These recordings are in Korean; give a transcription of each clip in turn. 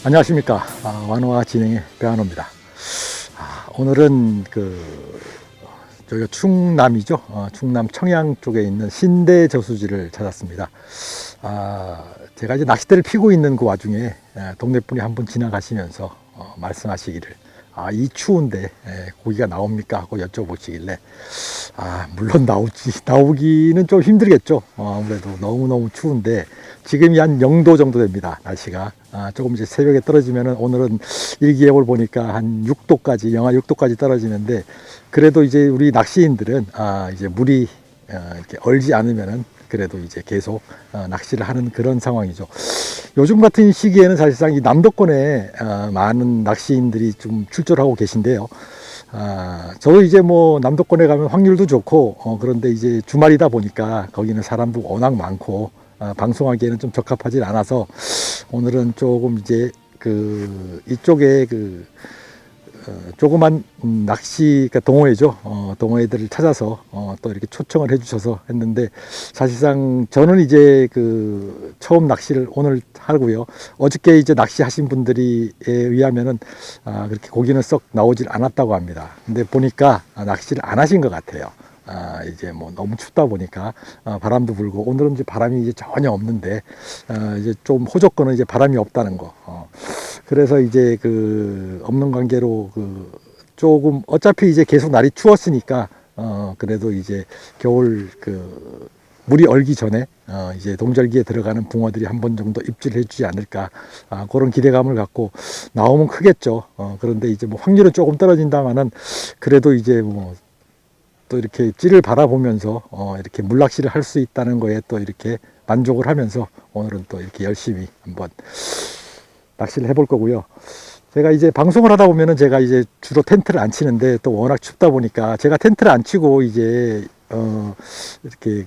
안녕하십니까. 완호와 진행의 배한호입니다. 오늘은 저희가 충남이죠. 충남 청양 쪽에 있는 신대 저수지를 찾았습니다. 제가 이제 낚싯대를 피고 있는 그 와중에 동네 분이 한번 지나가시면서 말씀하시기를 이 추운데 고기가 나옵니까 하고 여쭤보시길래 물론 나오기는 좀 힘들겠죠. 아무래도 너무너무 추운데 지금이 한 0도 정도 됩니다. 날씨가 조금 이제 새벽에 떨어지면은 오늘은 일기예보를 보니까 한 6도까지 영하 6도까지 떨어지는데 그래도 이제 우리 낚시인들은 이제 물이 이렇게 얼지 않으면은 그래도 이제 계속 낚시를 하는 그런 상황이죠. 요즘 같은 시기에는 사실상 이 남도권에 많은 낚시인들이 좀 출조를 하고 계신데요. 저도 이제 뭐 남도권에 가면 확률도 좋고 그런데 이제 주말이다 보니까 거기는 사람도 워낙 많고 방송하기에는 좀 적합하진 않아서 오늘은 조금 이제 이쪽에 조그만 낚시, 그러니까 동호회죠. 동호회들을 찾아서 또 이렇게 초청을 해주셔서 했는데 사실상 저는 이제 처음 낚시를 오늘 하고요. 어저께 이제 낚시하신 분들이 의하면은 그렇게 고기는 썩 나오질 않았다고 합니다. 근데 보니까 낚시를 안 하신 것 같아요. 이제 뭐 너무 춥다 보니까 바람도 불고 오늘은 이제 바람이 이제 전혀 없는데 이제 좀 호조건은 이제 바람이 없다는 거. 그래서 이제 없는 관계로 조금 어차피 이제 계속 날이 추웠으니까 그래도 이제 겨울 물이 얼기 전에 이제 동절기에 들어가는 붕어들이 한 번 정도 입질해 주지 않을까 그런 기대감을 갖고 나오면 크겠죠. 그런데 이제 뭐 확률은 조금 떨어진다마는 그래도 이제 뭐 또 이렇게 찌를 바라보면서 이렇게 물낚시를 할 수 있다는 거에 또 이렇게 만족을 하면서 오늘은 또 이렇게 열심히 한번 낚시를 해볼 거고요. 제가 이제 방송을 하다 보면은 제가 이제 주로 텐트를 안 치는데 또 워낙 춥다 보니까 제가 텐트를 안 치고 이제 이렇게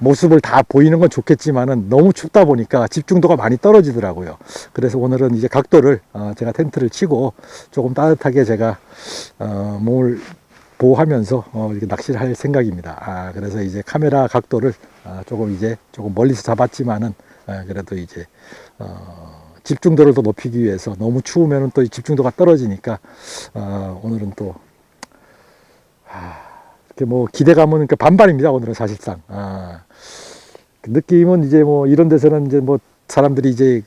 모습을 다 보이는 건 좋겠지만은 너무 춥다 보니까 집중도가 많이 떨어지더라고요. 그래서 오늘은 이제 각도를 제가 텐트를 치고 조금 따뜻하게 제가 몸을 보호하면서 이렇게 낚시를 할 생각입니다. 그래서 이제 카메라 각도를 조금 멀리서 잡았지만은 그래도 이제 집중도를 더 높이기 위해서 너무 추우면은 또 집중도가 떨어지니까 오늘은 또 이렇게 뭐 기대감은 반반입니다. 오늘은 사실상 느낌은 이제 뭐 이런 데서는 이제 뭐 사람들이 이제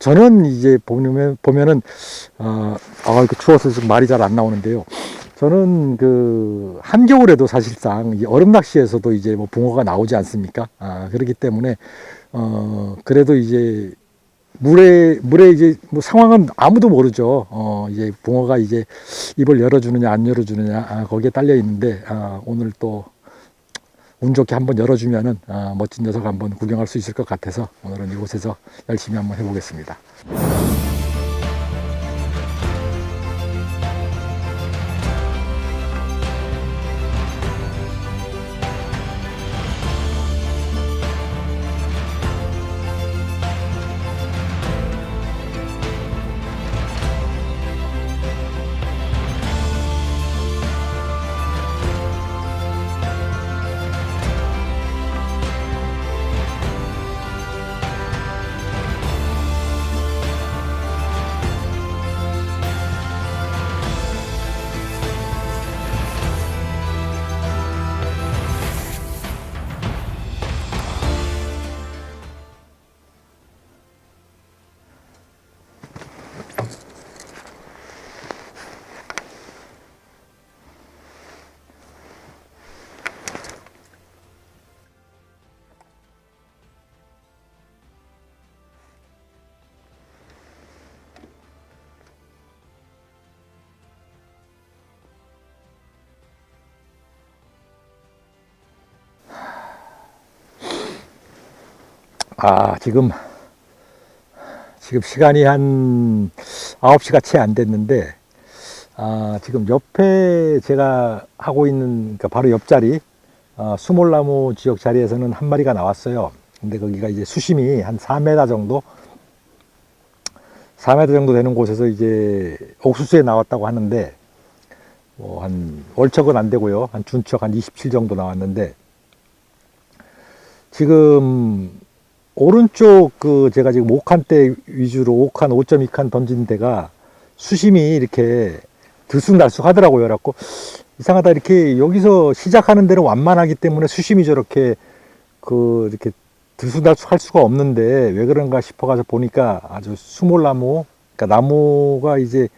저는 이제 보면은 추워서 좀 말이 잘 안 나오는데요. 저는 한겨울에도 사실상 이 얼음 낚시에서도 이제 뭐 붕어가 나오지 않습니까? 그렇기 때문에 그래도 이제 물에 이제 뭐 상황은 아무도 모르죠. 이제 붕어가 이제 입을 열어주느냐 안 열어주느냐 거기에 딸려 있는데 오늘 또 운 좋게 한번 열어주면은 멋진 녀석 한번 구경할 수 있을 것 같아서 오늘은 이곳에서 열심히 한번 해보겠습니다. 지금 시간이 한 9시가 채 안 됐는데, 지금 옆에 제가 하고 있는, 바로 옆자리, 수몰나무 지역 자리에서는 한 마리가 나왔어요. 근데 거기가 이제 수심이 한 4m 정도, 4m 정도 되는 곳에서 이제 옥수수에 나왔다고 하는데, 뭐 한 월척은 안 되고요. 한 준척 한 27 정도 나왔는데, 지금 오른쪽 그 제가 지금 5칸대 위주로 5칸, 5.2칸 던진 데가 수심이 이렇게 들쑥날쑥 하더라고요. 그래갖고 이상하다, 이렇게 여기서 시작하는 데는 완만하기 때문에 수심이 저렇게 이렇게 들쑥날쑥 할 수가 없는데 왜 그런가 싶어 가서 보니까 아주 수몰나무, 그러니까 나무가 이제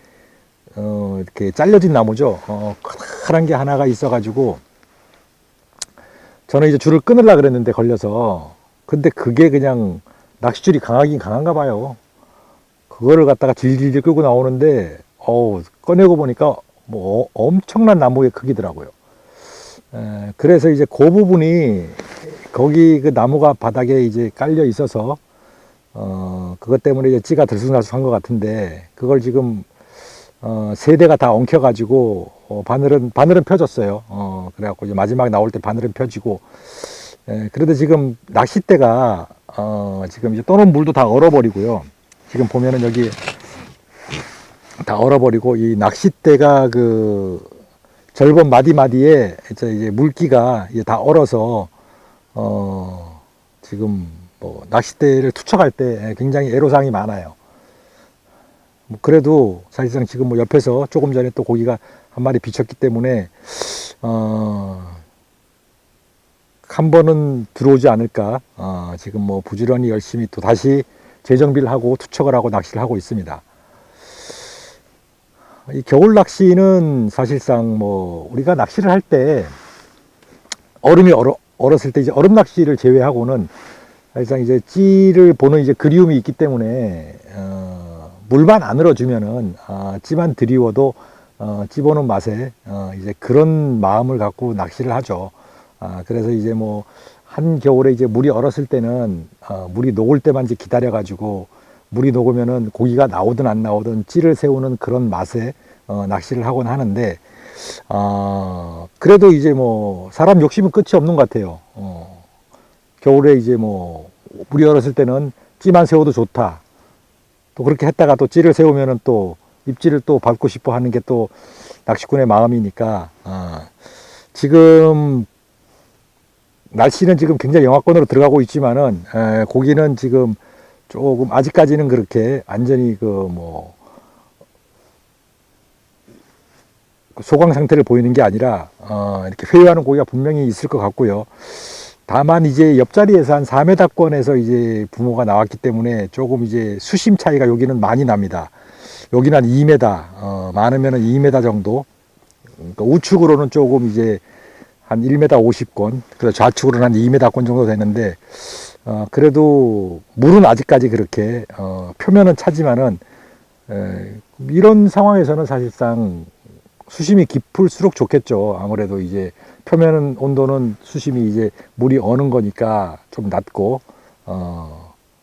이렇게 잘려진 나무죠. 커다란 게 하나가 있어 가지고 저는 이제 줄을 끊으려고 그랬는데 걸려서, 근데 그게 그냥 낚싯줄이 강하긴 강한가 봐요. 그거를 갖다가 질질질 끌고 나오는데 꺼내고 보니까 뭐 엄청난 나무의 크기더라고요. 그래서 이제 그 부분이, 거기 그 나무가 바닥에 이제 깔려 있어서 그것 때문에 이제 찌가 들쑥날쑥한 것 같은데, 그걸 지금 세 대가 다 엉켜가지고 바늘은 펴졌어요. 그래갖고 이제 마지막에 나올 때 바늘은 펴지고, 그래도 지금 낚싯대가 지금 이제 떠놓은 물도 다 얼어버리고요. 지금 보면은 여기 다 얼어버리고, 이 낚싯대가 그 절번 마디마디에 이제 물기가 이제 다 얼어서 지금 뭐 낚싯대를 투척할 때 굉장히 애로사항이 많아요. 뭐 그래도 사실상 지금 뭐 옆에서 조금 전에 또 고기가 한 마리 비쳤기 때문에 한 번은 들어오지 않을까. 지금 뭐 부지런히 열심히 또 다시 재정비를 하고 투척을 하고 낚시를 하고 있습니다. 이 겨울 낚시는 사실상 뭐 우리가 낚시를 할 때 얼음이 얼었을 때 이제 얼음 낚시를 제외하고는 사실상 이제 찌를 보는 이제 그리움이 있기 때문에 물만 안 얼어주면은 찌만 드리워도 찌 보는 맛에 이제 그런 마음을 갖고 낚시를 하죠. 그래서 이제 뭐 한겨울에 이제 물이 얼었을 때는 물이 녹을 때만 이제 기다려 가지고, 물이 녹으면은 고기가 나오든 안 나오든 찌를 세우는 그런 맛에 낚시를 하곤 하는데, 그래도 이제 뭐 사람 욕심은 끝이 없는 것 같아요. 겨울에 이제 뭐 물이 얼었을 때는 찌만 세워도 좋다, 또 그렇게 했다가 또 찌를 세우면은 또 입질을 또 밟고 싶어 하는 게 또 낚시꾼의 마음이니까, 지금 날씨는 지금 굉장히 영하권으로 들어가고 있지만은 고기는 지금 조금 아직까지는 그렇게 완전히 소강 상태를 보이는 게 아니라 이렇게 회유하는 고기가 분명히 있을 것 같고요. 다만 이제 옆자리에서 한 4m권에서 이제 붕어가 나왔기 때문에 조금 이제 수심 차이가 여기는 많이 납니다. 여기는 한 2m, 많으면은 2m 정도. 그러니까 우측으로는 조금 이제 한 1m 50권, 그래서 좌측으로는 한 2m권 정도 되는데, 그래도 물은 아직까지 그렇게 표면은 차지만은 이런 상황에서는 사실상 수심이 깊을수록 좋겠죠. 아무래도 이제 표면 온도는 수심이 이제 물이 어는 거니까 좀 낮고,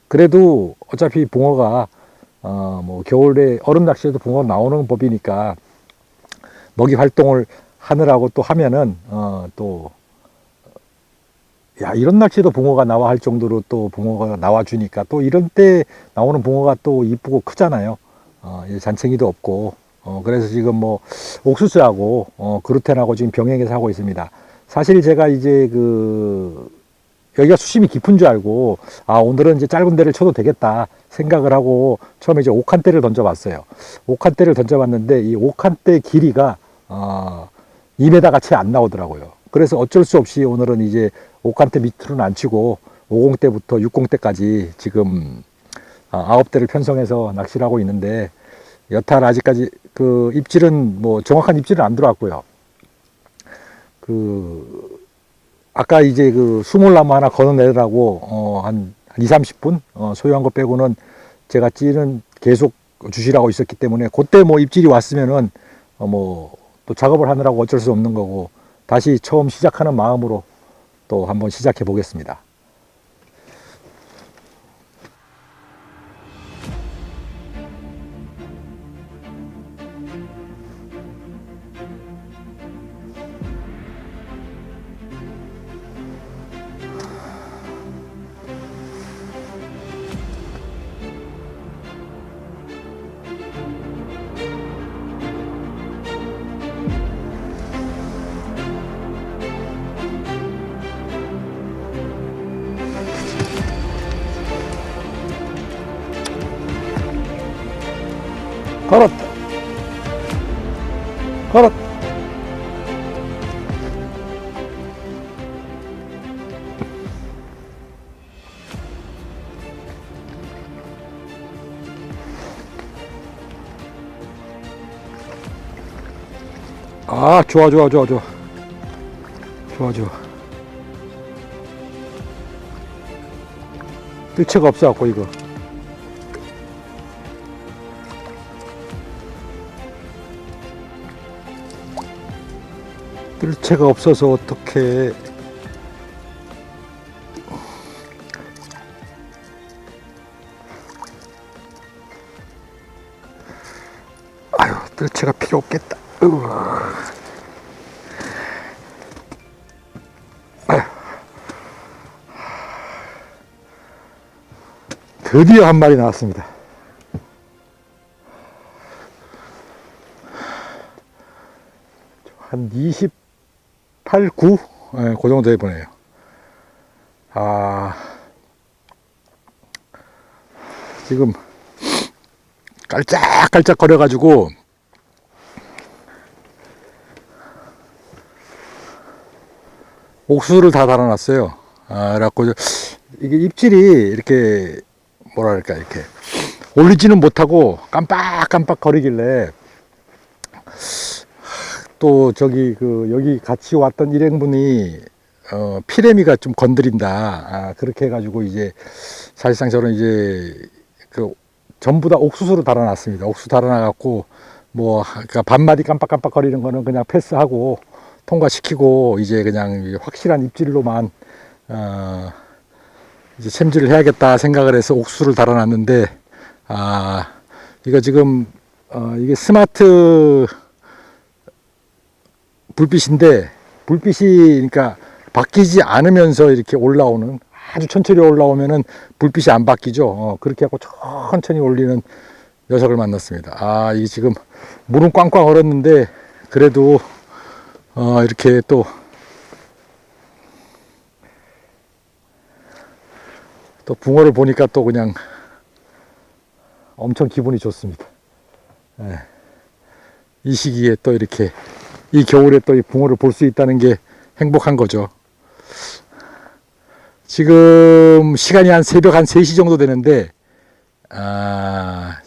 그래도 어차피 붕어가 뭐 겨울에 얼음 낚시에도 붕어 나오는 법이니까 먹이 활동을 하느라고 또 하면은 또 야, 이런 낚시도 붕어가 나와 할 정도로 또 붕어가 나와 주니까 또 이런 때 나오는 붕어가 또 이쁘고 크잖아요. 잔챙이도 없고. 그래서 지금 뭐 옥수수하고 그루텐하고 지금 병행해서 하고 있습니다. 사실 제가 이제 여기가 수심이 깊은 줄 알고 오늘은 이제 짧은 데를 쳐도 되겠다 생각을 하고 처음에 이제 5칸대를 던져봤어요. 5칸대를 던져봤는데 이 5칸대 길이가 2m가 채 안 나오더라고요. 그래서 어쩔 수 없이 오늘은 이제 5칸대 밑으로는 안 치고 50대부터 60대까지 지금 9대를 편성해서 낚시를 하고 있는데, 여탈 아직까지 입질은 뭐 정확한 입질은 안 들어왔고요. 아까 이제 수몰나무 하나 걷어내라고 한 2, 30분 소요한 거 빼고는 제가 찌는 계속 주시라고 있었기 때문에, 그때 뭐 입질이 왔으면은 뭐 또 작업을 하느라고 어쩔 수 없는 거고, 다시 처음 시작하는 마음으로 또 한번 시작해 보겠습니다. 걸었다. 걸었다. 아, 좋아, 좋아, 좋아, 좋아. 좋아, 좋아. 뜰채가 없어갖고, 이거. 뜰채가 없어서 어떻게. 아유, 뜰채가 필요 없겠다. 드디어 한 마리 나왔습니다. 한 28, 9? 네, 그 정도 해보네요. 아, 지금 깔짝깔짝 거려가지고 옥수수를 다 달아놨어요. 아, 그래갖고 이게 입질이 이렇게 뭐랄까 이렇게 올리지는 못하고 깜빡깜빡 거리길래 또 저기 여기 같이 왔던 일행분이 피레미가 좀 건드린다, 그렇게 해가지고 이제 사실상 저는 이제 전부 다 옥수수로 달아놨습니다. 옥수수 달아놔갖고 뭐 그러니까 반마디 깜빡깜빡 거리는 거는 그냥 패스하고 통과시키고 이제 그냥 확실한 입질로만 이제 챔질을 해야겠다 생각을 해서 옥수수를 달아놨는데, 이거 지금 이게 스마트 불빛인데, 불빛이 그러니까 바뀌지 않으면서 이렇게 올라오는, 아주 천천히 올라오면은 불빛이 안 바뀌죠. 그렇게 하고 천천히 올리는 녀석을 만났습니다. 이게 지금 물은 꽝꽝 얼었는데 그래도 이렇게 또 붕어를 보니까 또 그냥 엄청 기분이 좋습니다. 네. 이 시기에 또 이렇게 이 겨울에 또 이 붕어를 볼 수 있다는 게 행복한 거죠. 지금 시간이 한 새벽 한 3시 정도 되는데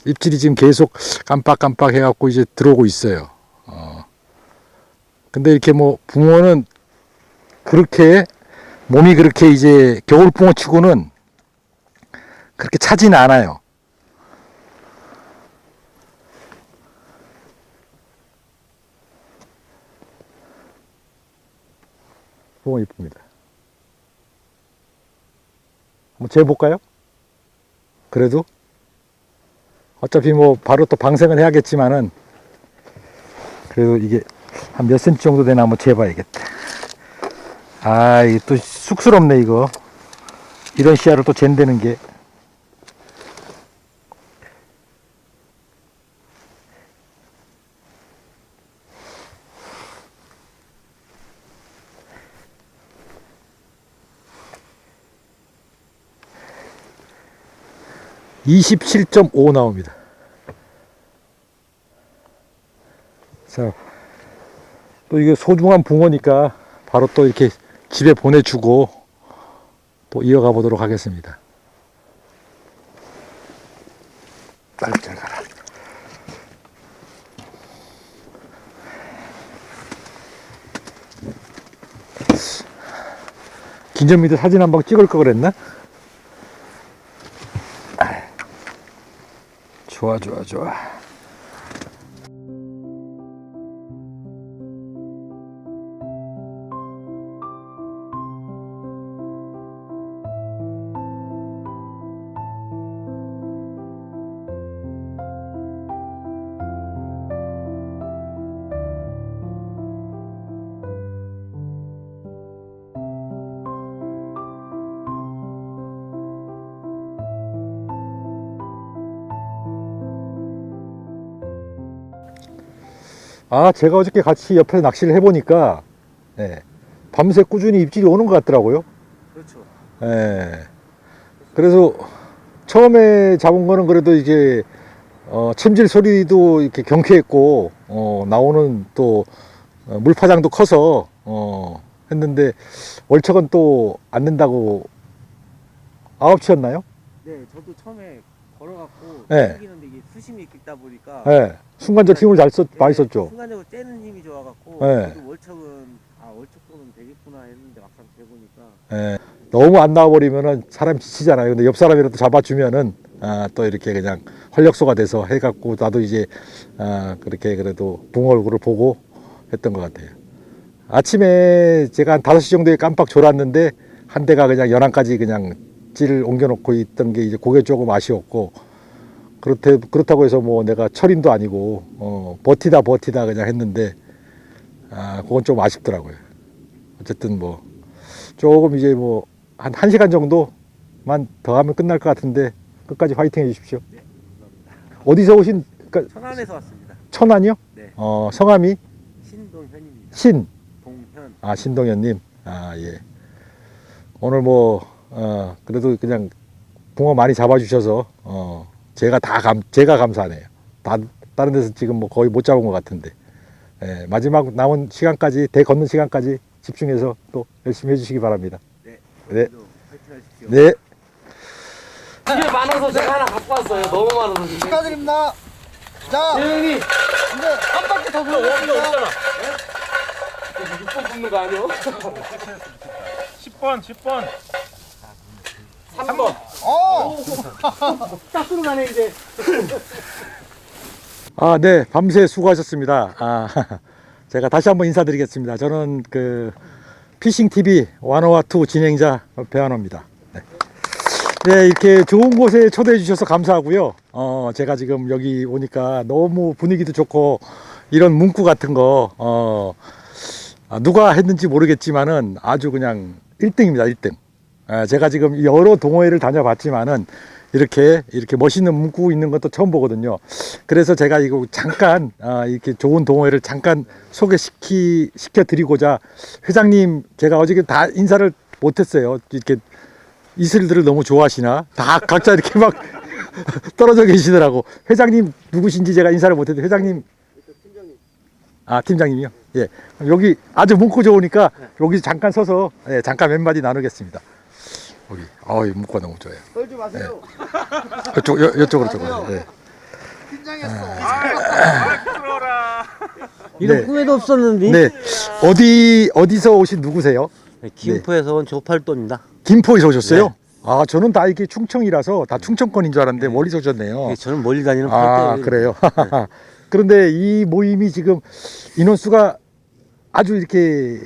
입질이 지금 계속 깜빡깜빡 해갖고 이제 들어오고 있어요. 근데 이렇게 뭐 붕어는 그렇게 몸이 그렇게 이제 겨울 붕어 치고는 그렇게 차지는 않아요. 붕어 이쁩니다. 한번 재볼까요? 그래도 어차피 뭐 바로 또 방생을 해야겠지만은 그래도 이게 한 몇 센치 정도 되나 한번 재봐야겠다. 이게 또 쑥스럽네 이거. 이런 시야를 또 잰다는 게. (27.5) 나옵니다. 자, 또 이게 소중한 붕어니까 바로 또 이렇게 집에 보내주고 또 이어가 보도록 하겠습니다. 빨리 잘 가라. 긴전미도 사진 한번 찍을 거 그랬나? 좋아, 좋아, 좋아. 제가 어저께 같이 옆에서 낚시를 해보니까, 네, 밤새 꾸준히 입질이 오는 것 같더라고요. 그렇죠. 네. 그래서 처음에 잡은 거는 그래도 이제 챔질 소리도 이렇게 경쾌했고, 나오는 또 물파장도 커서 했는데 월척은 또 안 된다고 9치였나요? 네, 저도 처음에 걸어갖고 네. 땡기는데 이게 수심이 있다 보니까 네. 순간적 힘을 많이 썼죠. 순간적으로 째는 힘이 좋아갖고 네. 저도 월척은 월척으로는 되겠구나 했는데 막상 돼보니까 예, 너무 안 나와버리면은 사람 지치잖아요. 근데 옆 사람이라도 잡아주면은 또 이렇게 그냥 활력소가 돼서 해갖고 나도 이제 그렇게 그래도 붕어 얼굴을 보고 했던 것 같아요. 아침에 제가 한 5시 정도에 깜빡 졸았는데 한 대가 그냥 연안까지 그냥 찌를 옮겨놓고 있던 게 이제 그게 조금 아쉬웠고, 그렇다고 해서 뭐 내가 철인도 아니고 버티다 그냥 했는데 그건 좀 아쉽더라고요. 어쨌든 뭐 조금 이제 뭐 한 1시간 정도만 더 하면 끝날 것 같은데 끝까지 화이팅 해 주십시오. 네, 감사합니다. 어디서 오신? 그러니까 천안에서 왔습니다. 천안이요? 네, 성함이 신동현입니다. 동현. 신동현님. 예. 오늘 뭐 그래도 그냥 붕어 많이 잡아주셔서 제가 감사하네요. 다른 데서 지금 뭐 거의 못 잡은 것 같은데, 예, 마지막 남은 시간까지 대 걷는 시간까지 집중해서 또 열심히 해주시기 바랍니다. 네, 네. 오늘도 파이팅 하십시오. 네. 집에 많아서 제가 하나 갖고 왔어요. 너무 많아서 지금. 축하드립니다. 자, 형님, 이제 한 바퀴 더 돌려봅니다. 없잖아. 6번 붙는 거 아니요? 10번 10번 3번. 딱 들어가네 이제. 네, 밤새 수고하셨습니다. 제가 다시 한번 인사드리겠습니다. 저는 그 피싱 TV 102 진행자 배한호입니다. 네, 이렇게 좋은 곳에 초대해 주셔서 감사하고요. 제가 지금 여기 오니까 너무 분위기도 좋고 이런 문구 같은 거 누가 했는지 모르겠지만은 아주 그냥 1등입니다. 1등. 제가 지금 여러 동호회를 다녀봤지만은 이렇게 멋있는 문구 있는 것도 처음 보거든요. 그래서 제가 이거 잠깐 이렇게 좋은 동호회를 잠깐 소개시켜 드리고자, 회장님 제가 어저께 다 인사를 못했어요. 이렇게 이슬들을 너무 좋아하시나? 다 각자 이렇게 막 떨어져 계시더라고. 회장님 누구신지 제가 인사를 못했는데, 회장님. 팀장님이요? 예. 여기 아주 문구 좋으니까 여기 잠깐 서서 잠깐 몇 마디 나누겠습니다. 여기 문구가 너무 좋아요. 떨지 마세요. 이쪽으로. 예. 긴장했어. 이런 네. 꿈에도 없었는데. 네. 어디서 오신 누구세요? 김포에서 온 조팔도입니다. 김포에서 오셨어요? 저는 다 이게 충청이라서 다 충청권인 줄 알았는데 멀리서 오셨네요. 저는 멀리 다니는 그래요. 그런데 이 모임이 지금 인원수가 아주 이렇게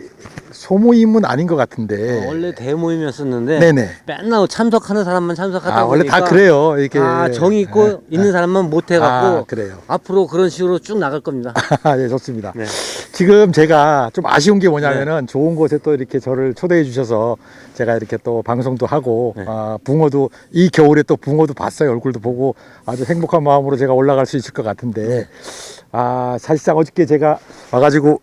소모임은 아닌 것 같은데. 원래 대모임이었었는데 네네. 맨날 참석하는 사람만 참석하다 원래 보니까 다 그래요. 이렇게 정이 있고 있는 사람만 못 해갖고 그래요. 앞으로 그런 식으로 쭉 나갈 겁니다. 예, 좋습니다. 네. 지금 제가 좀 아쉬운 게 뭐냐면은 좋은 곳에 또 이렇게 저를 초대해 주셔서 제가 이렇게 또 방송도 하고 붕어도 이 겨울에 또 붕어도 봤어요. 얼굴도 보고 아주 행복한 마음으로 제가 올라갈 수 있을 것 같은데, 사실상 어저께 제가 와가지고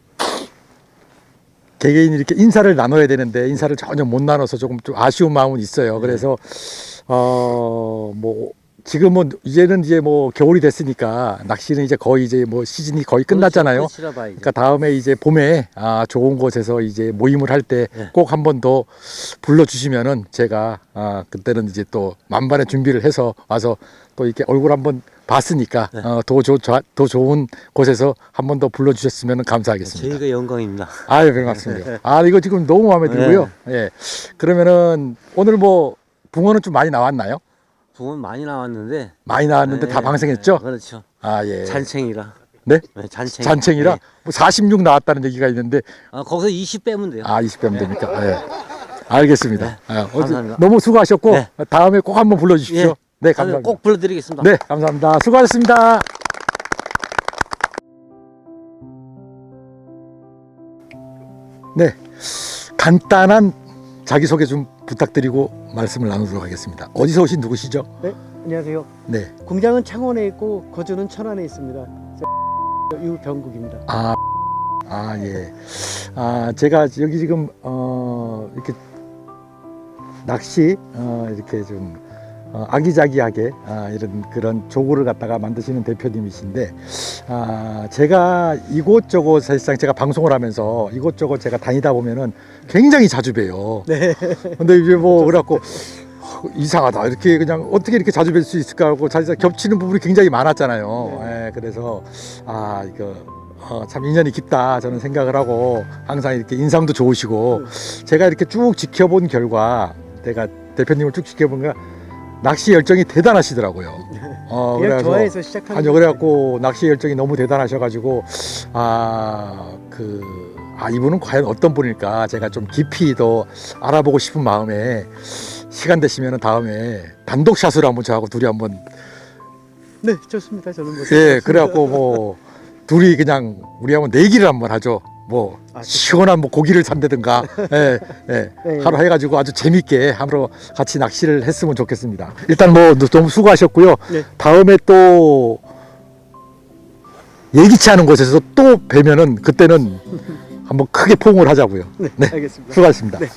개개인 이렇게 인사를 나눠야 되는데 인사를 전혀 못 나눠서 조금 좀 아쉬운 마음은 있어요. 그래서 뭐 지금은 이제는 이제 뭐 겨울이 됐으니까 낚시는 이제 거의 이제 뭐 시즌이 거의 끝났잖아요. 그러니까 다음에 이제 봄에 좋은 곳에서 이제 모임을 할 때 꼭 한 번 더 불러주시면은 제가 그때는 이제 또 만반의 준비를 해서 와서 또 이렇게 얼굴 한번 봤으니까 더 좋은 곳에서 한 번 더 불러주셨으면 감사하겠습니다. 저희가 영광입니다. 별 말씀을요. 이거 지금 너무 마음에 들고요. 예. 그러면은 오늘 뭐 붕어는 좀 많이 나왔나요? 붕어는 많이 나왔는데 많이 나왔는데 다 방생했죠? 그렇죠. 예. 잔챙이라. 네? 잔챙이라. 뭐 46 나왔다는 얘기가 있는데. 거기서 20 빼면 돼요. 20 빼면 됩니까? 예. 알겠습니다. 감사합니다. 너무 수고하셨고 네. 다음에 꼭 한번 불러주십시오. 예. 네, 감사합니다. 꼭 불러드리겠습니다. 네, 감사합니다. 수고하셨습니다. 네, 간단한 자기소개 좀 부탁드리고 말씀을 나누도록 하겠습니다. 어디서 오신 누구시죠? 네, 안녕하세요. 네. 공장은 창원에 있고 거주는 천안에 있습니다. 유병국입니다. 예. 제가 여기 지금 이렇게 낚시 이렇게 좀 아기자기하게 이런 그런 조구를 갖다가 만드시는 대표님이신데 제가 이곳저곳 사실상 제가 방송을 하면서 이곳저곳 제가 다니다 보면은 굉장히 자주 봬요. 네. 근데 이제 뭐 그래갖고 이상하다 이렇게 그냥 어떻게 이렇게 자주 뵐 수 있을까 하고 사실상 겹치는 부분이 굉장히 많았잖아요. 예, 그래서 이거 참 인연이 깊다 저는 생각을 하고 항상 이렇게 인상도 좋으시고 제가 이렇게 쭉 지켜본 결과 내가 대표님을 쭉 지켜본 게 낚시 열정이 대단하시더라고요. 그냥 그래서 좋아해서 시작한 아니요, 그래갖고 낚시 열정이 너무 대단하셔가지고 이분은 과연 어떤 분일까 제가 좀 깊이 더 알아보고 싶은 마음에 시간 되시면은 다음에 단독 샷을 한번 저하고 둘이 한번 네, 좋습니다. 저는 뭐 예 그래갖고 뭐 둘이 그냥 우리 한번 내기를 한번 하죠. 뭐 시원한 뭐 고기를 산다든가 예, 하루 해가지고 아주 재밌게 하루 같이 낚시를 했으면 좋겠습니다. 일단 뭐 너무 수고하셨고요. 네. 다음에 또 예기치 않은 곳에서 또 뵈면은 그때는 한번 크게 포옹을 하자고요. 네, 알겠습니다. 수고하셨습니다. 네.